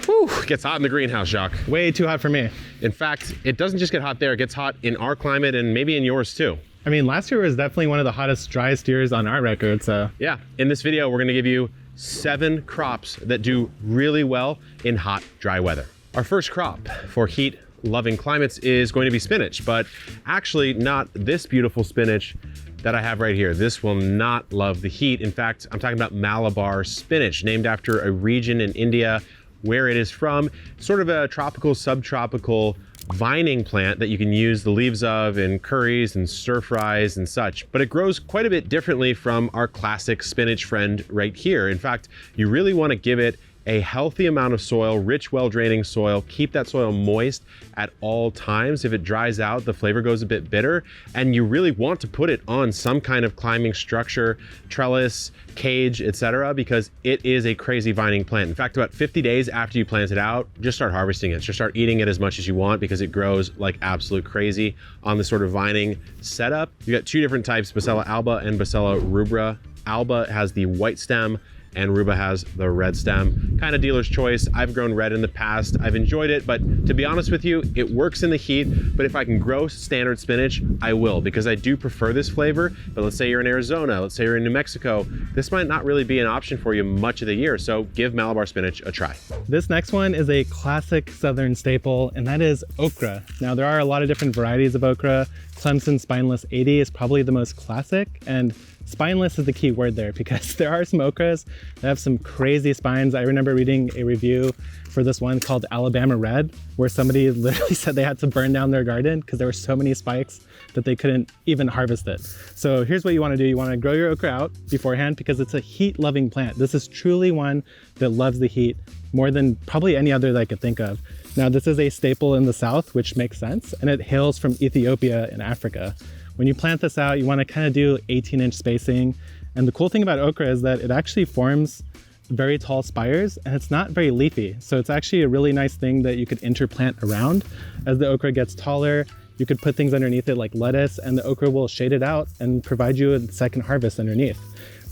Whew, gets hot in the greenhouse, Jacques. Way too hot for me. In fact, it doesn't just get hot there, it gets hot in our climate and maybe in yours too. I mean, last year was definitely one of the hottest, driest years on our record, so. Yeah, in this video, we're gonna give you 7 crops that do really well in hot, dry weather. Our first crop for heat-loving climates is going to be spinach, but actually not this beautiful spinach that I have right here. This will not love the heat. In fact, I'm talking about Malabar spinach, named after a region in India where it is from. Sort of a tropical, subtropical vining plant that you can use the leaves of in curries and stir fries and such, but it grows quite a bit differently from our classic spinach friend right here. In fact, you really want to give it a healthy amount of soil, rich, well-draining soil. Keep that soil moist at all times. If it dries out, the flavor goes a bit bitter, and you really want to put it on some kind of climbing structure, trellis, cage, etc., because it is a crazy vining plant. In fact, about 50 days after you plant it out, just start harvesting it. Just start eating it as much as you want because it grows like absolute crazy on this sort of vining setup. You got 2 different types, Bacella alba and Bacella rubra. Alba has the white stem and rubra has the red stem. Kind of dealer's choice. I've grown red in the past. I've enjoyed it, but to be honest with you, it works in the heat, but if I can grow standard spinach, I will, because I do prefer this flavor. But let's say you're in Arizona, let's say you're in New Mexico, this might not really be an option for you much of the year, so give Malabar spinach a try. This next one is a classic Southern staple, and that is okra. Now, there are a lot of different varieties of okra. Clemson Spineless 80 is probably the most classic, and spineless is the key word there because there are some okras that have some crazy spines. I remember reading a review for this one called Alabama Red, where somebody literally said they had to burn down their garden because there were so many spikes that they couldn't even harvest it. So here's what you want to do. You want to grow your okra out beforehand because it's a heat-loving plant. This is truly one that loves the heat more than probably any other that I could think of. Now, this is a staple in the South, which makes sense, and it hails from Ethiopia in Africa. When you plant this out, you want to kind of do 18-inch spacing. And the cool thing about okra is that it actually forms very tall spires and it's not very leafy. So it's actually a really nice thing that you could interplant around. As the okra gets taller, you could put things underneath it like lettuce, and the okra will shade it out and provide you a second harvest underneath.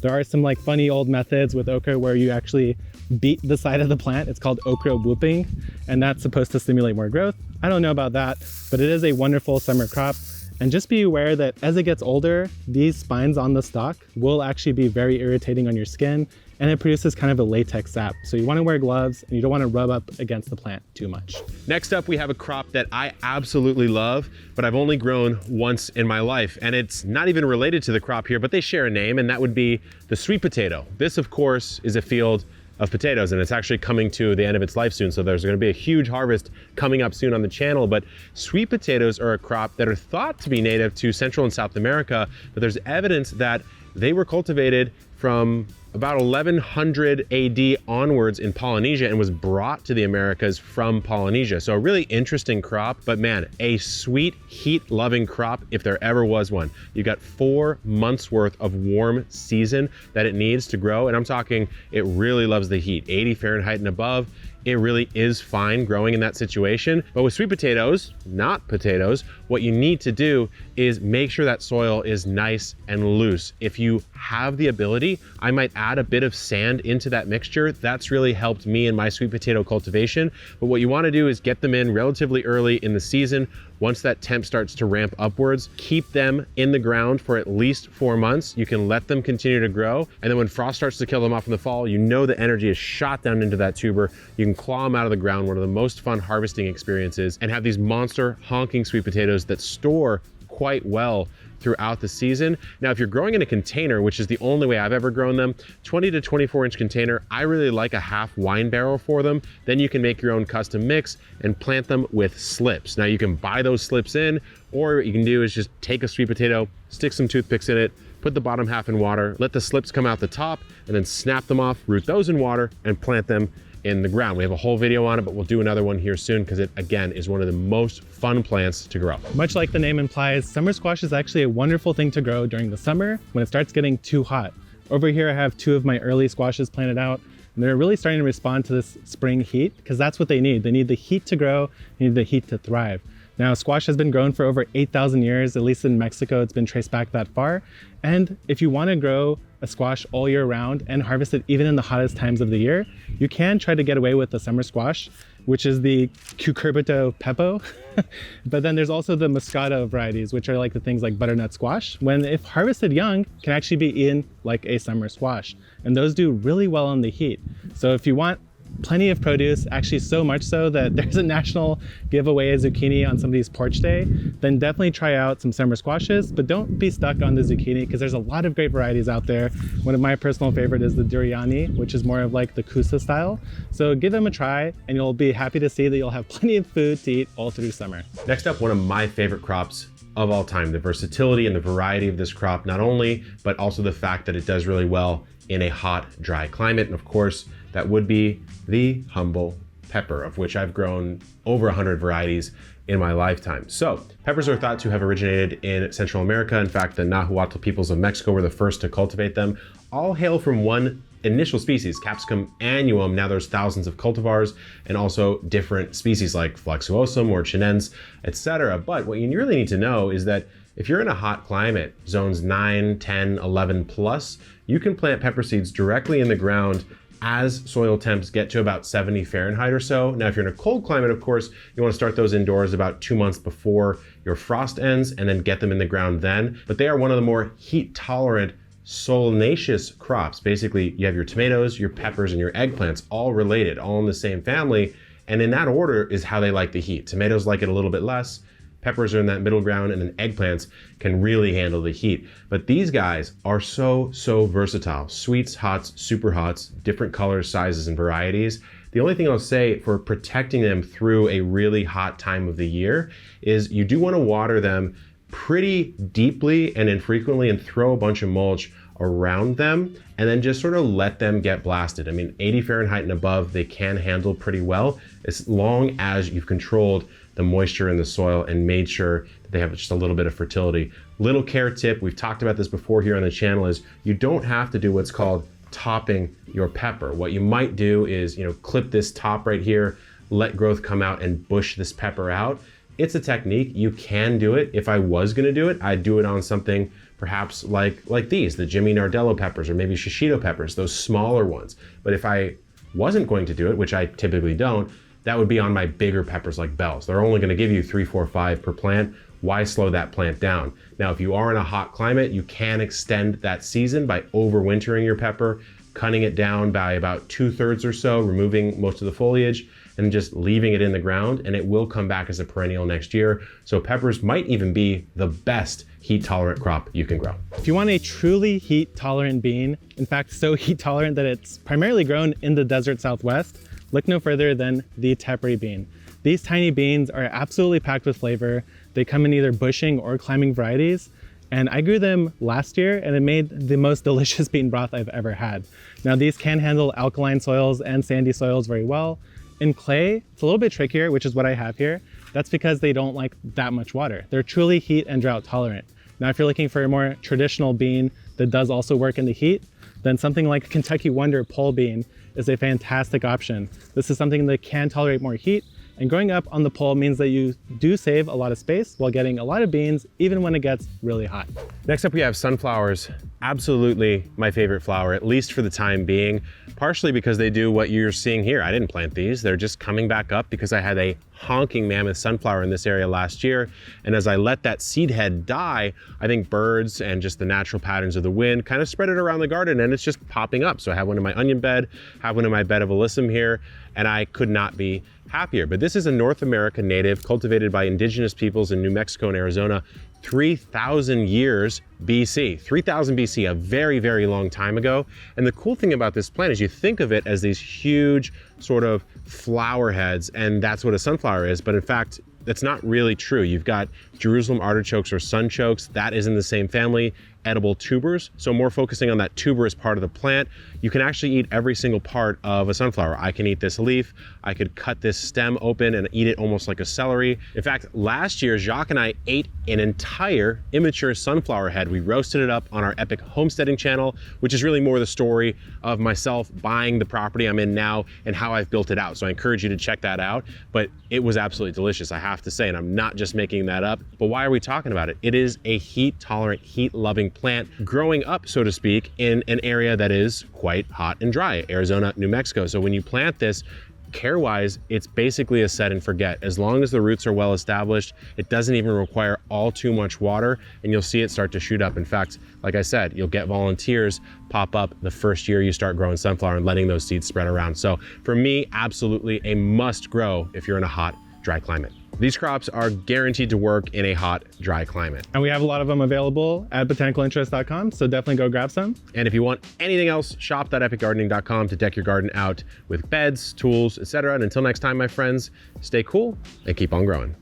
There are some like funny old methods with okra where you actually beat the side of the plant. It's called okra whooping, and that's supposed to stimulate more growth. I don't know about that, but it is a wonderful summer crop. And just be aware that as it gets older, these spines on the stalk will actually be very irritating on your skin, and it produces kind of a latex sap. So you want to wear gloves and you don't want to rub up against the plant too much. Next up, we have a crop that I absolutely love, but I've only grown once in my life. And it's not even related to the crop here, but they share a name, and that would be the sweet potato. This, of course, is a field of potatoes, and it's actually coming to the end of its life soon. So there's gonna be a huge harvest coming up soon on the channel. But sweet potatoes are a crop that are thought to be native to Central and South America, but there's evidence that they were cultivated from about 1100 AD onwards in Polynesia and was brought to the Americas from Polynesia. So a really interesting crop, but man, a sweet heat-loving crop if there ever was one. You got 4 months worth of warm season that it needs to grow, and I'm talking it really loves the heat, 80 Fahrenheit and above. It really is fine growing in that situation. But with sweet potatoes, not potatoes, what you need to do is make sure that soil is nice and loose. If you have the ability, I might add a bit of sand into that mixture. That's really helped me in my sweet potato cultivation. But what you want to do is get them in relatively early in the season. Once that temp starts to ramp upwards, keep them in the ground for at least 4 months. You can let them continue to grow. And then when frost starts to kill them off in the fall, you know the energy is shot down into that tuber. You can claw them out of the ground, one of the most fun harvesting experiences, and have these monster honking sweet potatoes that store quite well throughout the season. Now, if you're growing in a container, which is the only way I've ever grown them, 20 to 24 inch container, I really like a half wine barrel for them. Then you can make your own custom mix and plant them with slips. Now you can buy those slips in, or what you can do is just take a sweet potato, stick some toothpicks in it, put the bottom half in water, let the slips come out the top, and then snap them off, root those in water, and plant them in the ground. We have a whole video on it, but we'll do another one here soon because it, again, is one of the most fun plants to grow. Much like the name implies, summer squash is actually a wonderful thing to grow during the summer when it starts getting too hot. Over here, I have 2 of my early squashes planted out, and they're really starting to respond to this spring heat because that's what they need. They need the heat to grow, they need the heat to thrive. Now, squash has been grown for over 8,000 years, at least in Mexico, it's been traced back that far. And if you want to grow a squash all year round and harvest it even in the hottest times of the year, you can try to get away with the summer squash, which is the Cucurbito pepo. But then there's also the Moscato varieties, which are like the things like butternut squash, when if harvested young, can actually be eaten like a summer squash. And those do really well in the heat. So if you want plenty of produce, actually so much so that there's a national giveaway of zucchini on somebody's porch day, then definitely try out some summer squashes, but don't be stuck on the zucchini because there's a lot of great varieties out there. One of my personal favorite is the duriani, which is more of like the kusa style. So give them a try and you'll be happy to see that you'll have plenty of food to eat all through summer. Next up, one of my favorite crops of all time, the versatility and the variety of this crop, not only, but also the fact that it does really well in a hot, dry climate. And of course, that would be the humble pepper, of which I've grown over 100 varieties in my lifetime. So peppers are thought to have originated in Central America. In fact, the Nahuatl peoples of Mexico were the first to cultivate them. All hail from one initial species, Capsicum annuum. Now there's thousands of cultivars and also different species like Flexuosum or Chinense, etc. But what you really need to know is that if you're in a hot climate, zones 9, 10, 11 plus, you can plant pepper seeds directly in the ground as soil temps get to about 70 Fahrenheit or so. Now, if you're in a cold climate, of course, you want to start those indoors about 2 months before your frost ends and then get them in the ground then. But they are one of the more heat tolerant solanaceous crops. Basically, you have your tomatoes, your peppers, and your eggplants all related, all in the same family. And in that order is how they like the heat. Tomatoes like it a little bit less. Peppers are in that middle ground, and then eggplants can really handle the heat. But these guys are so versatile. Sweets, hots, super hots, different colors, sizes, and varieties. The only thing I'll say for protecting them through a really hot time of the year is you do want to water them pretty deeply and infrequently and throw a bunch of mulch around them and then just sort of let them get blasted. I mean, 80 Fahrenheit and above, they can handle pretty well as long as you've controlled the moisture in the soil and made sure that they have just a little bit of fertility. Little care tip, we've talked about this before here on the channel, is you don't have to do what's called topping your pepper. What you might do is, clip this top right here, let growth come out and bush this pepper out. It's a technique, you can do it. If I was gonna do it, I'd do it on something perhaps like these, the Jimmy Nardello peppers or maybe shishito peppers, those smaller ones. But if I wasn't going to do it, which I typically don't, that would be on my bigger peppers like bells. They're only gonna give you 3, 4, 5 per plant. Why slow that plant down? Now, if you are in a hot climate, you can extend that season by overwintering your pepper, cutting it down by about 2/3 or so, removing most of the foliage, and just leaving it in the ground, and it will come back as a perennial next year. So peppers might even be the best heat-tolerant crop you can grow. If you want a truly heat-tolerant bean, in fact, so heat-tolerant that it's primarily grown in the desert Southwest, look no further than the Tepary bean. These tiny beans are absolutely packed with flavor. They come in either bushing or climbing varieties. And I grew them last year and it made the most delicious bean broth I've ever had. Now these can handle alkaline soils and sandy soils very well. In clay, it's a little bit trickier, which is what I have here. That's because they don't like that much water. They're truly heat and drought tolerant. Now, if you're looking for a more traditional bean that does also work in the heat, then something like Kentucky Wonder pole bean is a fantastic option. This is something that can tolerate more heat, and growing up on the pole means that you do save a lot of space while getting a lot of beans, even when it gets really hot. Next up, we have sunflowers. Absolutely my favorite flower, at least for the time being, partially because they do what you're seeing here. I didn't plant these. They're just coming back up because I had a honking mammoth sunflower in this area last year. And as I let that seed head die, I think birds and just the natural patterns of the wind kind of spread it around the garden and it's just popping up. So I have one in my onion bed, have one in my bed of alyssum here, and I could not be happier. But this is a North America native cultivated by indigenous peoples in New Mexico and Arizona 3,000 years BC, 3,000 BC, a very, very long time ago. And the cool thing about this plant is you think of it as these huge sort of flower heads, and that's what a sunflower is. But in fact, that's not really true. You've got Jerusalem artichokes or sunchokes, that is in the same family. edible tubers. So more focusing on that tuberous part of the plant. You can actually eat every single part of a sunflower. I can eat this leaf. I could cut this stem open and eat it almost like a celery. In fact, last year, Jacques and I ate an entire immature sunflower head. We roasted it up on our Epic Homesteading channel, which is really more the story of myself buying the property I'm in now and how I've built it out. So I encourage you to check that out. But it was absolutely delicious, I have to say, and I'm not just making that up. But why are we talking about it? It is a heat-tolerant, heat-loving plant growing up, so to speak, in an area that is quite hot and dry, Arizona, New Mexico. So when you plant this, care-wise, it's basically a set and forget. As long as the roots are well established, it doesn't even require all too much water, and you'll see it start to shoot up. In fact, like I said, you'll get volunteers pop up the first year you start growing sunflower and letting those seeds spread around. So for me, absolutely a must grow if you're in a hot, dry climate. These crops are guaranteed to work in a hot, dry climate. And we have a lot of them available at botanicalinterest.com, so definitely go grab some. And if you want anything else, shop.epicgardening.com to deck your garden out with beds, tools, etc. And until next time, my friends, stay cool and keep on growing.